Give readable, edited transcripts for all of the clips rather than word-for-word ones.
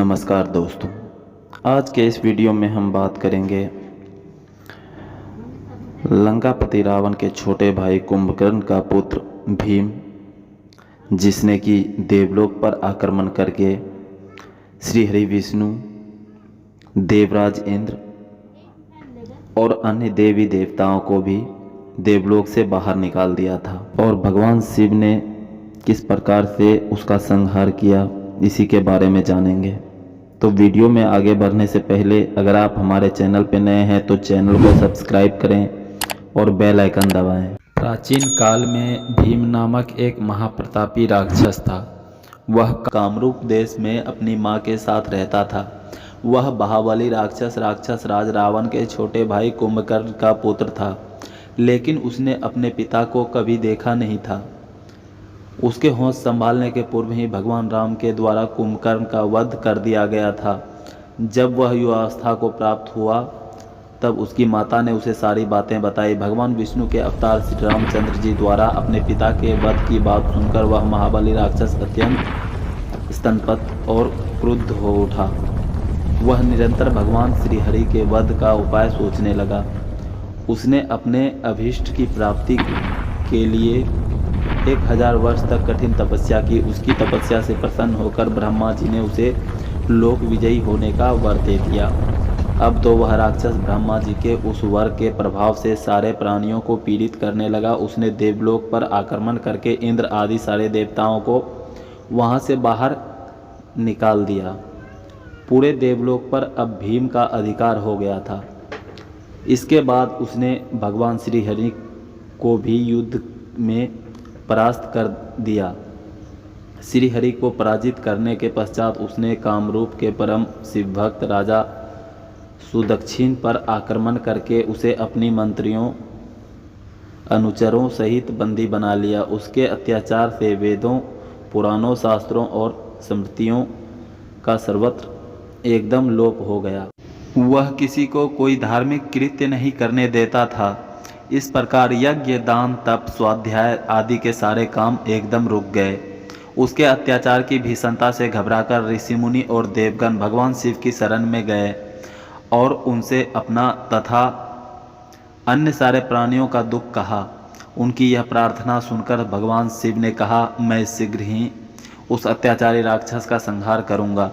नमस्कार दोस्तों, आज के इस वीडियो में हम बात करेंगे लंकापति रावण के छोटे भाई कुंभकर्ण का पुत्र भीम, जिसने कि देवलोक पर आक्रमण करके श्री हरि विष्णु, देवराज इंद्र और अन्य देवी देवताओं को भी देवलोक से बाहर निकाल दिया था। और भगवान शिव ने किस प्रकार से उसका संहार किया, इसी के बारे में जानेंगे। तो वीडियो में आगे बढ़ने से पहले अगर आप हमारे चैनल पर नए हैं तो चैनल को सब्सक्राइब करें और बेल आइकन दबाएं। प्राचीन काल में भीम नामक एक महाप्रतापी राक्षस था। वह कामरूप देश में अपनी मां के साथ रहता था। वह महाबली राक्षस राज रावण के छोटे भाई कुंभकर्ण का पुत्र था, लेकिन उसने अपने पिता को कभी देखा नहीं था। उसके होश संभालने के पूर्व ही भगवान राम के द्वारा कुंभकर्ण का वध कर दिया गया था। जब वह युवावस्था को प्राप्त हुआ तब उसकी माता ने उसे सारी बातें बताई। भगवान विष्णु के अवतार श्री रामचंद्र जी द्वारा अपने पिता के वध की बात सुनकर वह महाबली राक्षस अत्यंत स्तनपत और क्रुद्ध हो उठा। वह निरंतर भगवान श्री हरि के वध का उपाय सोचने लगा। उसने अपने अभीष्ट की प्राप्ति के लिए 1000 वर्ष तक कठिन तपस्या की। उसकी तपस्या से प्रसन्न होकर ब्रह्मा जी ने उसे लोक विजयी होने का वर दे दिया। अब तो वह राक्षस ब्रह्मा जी के उस वर के प्रभाव से सारे प्राणियों को पीड़ित करने लगा। उसने देवलोक पर आक्रमण करके इंद्र आदि सारे देवताओं को वहां से बाहर निकाल दिया। पूरे देवलोक पर अब भीम का अधिकार हो गया था। इसके बाद उसने भगवान श्री हरि को भी युद्ध में परास्त कर दिया। श्री हरि को पराजित करने के पश्चात उसने कामरूप के परम शिव भक्त राजा सुदक्षिण पर आक्रमण करके उसे अपनी मंत्रियों अनुचरों सहित बंदी बना लिया। उसके अत्याचार से वेदों, पुराणों, शास्त्रों और स्मृतियों का सर्वत्र एकदम लोप हो गया। वह किसी को कोई धार्मिक कृत्य नहीं करने देता था। इस प्रकार यज्ञ, दान, तप, स्वाध्याय आदि के सारे काम एकदम रुक गए। उसके अत्याचार की भीषणता से घबराकर ऋषि मुनि और देवगण भगवान शिव की शरण में गए और उनसे अपना तथा अन्य सारे प्राणियों का दुख कहा। उनकी यह प्रार्थना सुनकर भगवान शिव ने कहा, मैं शीघ्र ही उस अत्याचारी राक्षस का संहार करूंगा।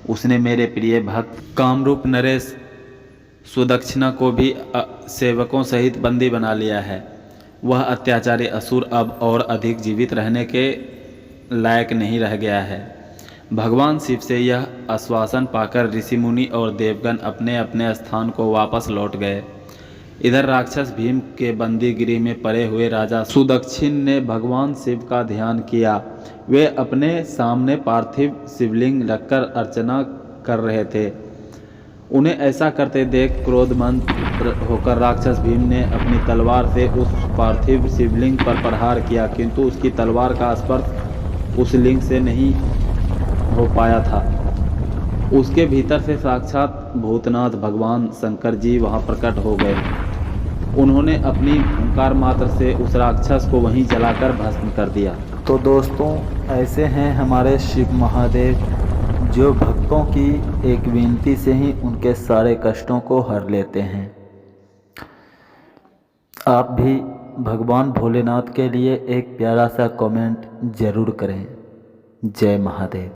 उसने मेरे प्रिय भक्त कामरूप नरेश सुदक्षिणा को भी सेवकों सहित बंदी बना लिया है। वह अत्याचारी असुर अब और अधिक जीवित रहने के लायक नहीं रह गया है। भगवान शिव से यह आश्वासन पाकर ऋषि मुनि और देवगण अपने अपने स्थान को वापस लौट गए। इधर राक्षस भीम के बंदी गृह में पड़े हुए राजा सुदक्षिण ने भगवान शिव का ध्यान किया। वे अपने सामने पार्थिव शिवलिंग रखकर अर्चना कर रहे थे। उन्हें ऐसा करते देख क्रोधमंद होकर राक्षस भीम ने अपनी तलवार से उस पार्थिव शिवलिंग पर प्रहार किया, किंतु उसकी तलवार का स्पर्श उस लिंग से नहीं हो पाया था। उसके भीतर से साक्षात भूतनाथ भगवान शंकर जी वहां प्रकट हो गए। उन्होंने अपनी हुंकार मात्र से उस राक्षस को वहीं जलाकर भस्म कर दिया। तो दोस्तों, ऐसे हैं हमारे शिव महादेव, जो भक्तों की एक विनती से ही उनके सारे कष्टों को हर लेते हैं। आप भी भगवान भोलेनाथ के लिए एक प्यारा सा कमेंट जरूर करें। जय महादेव।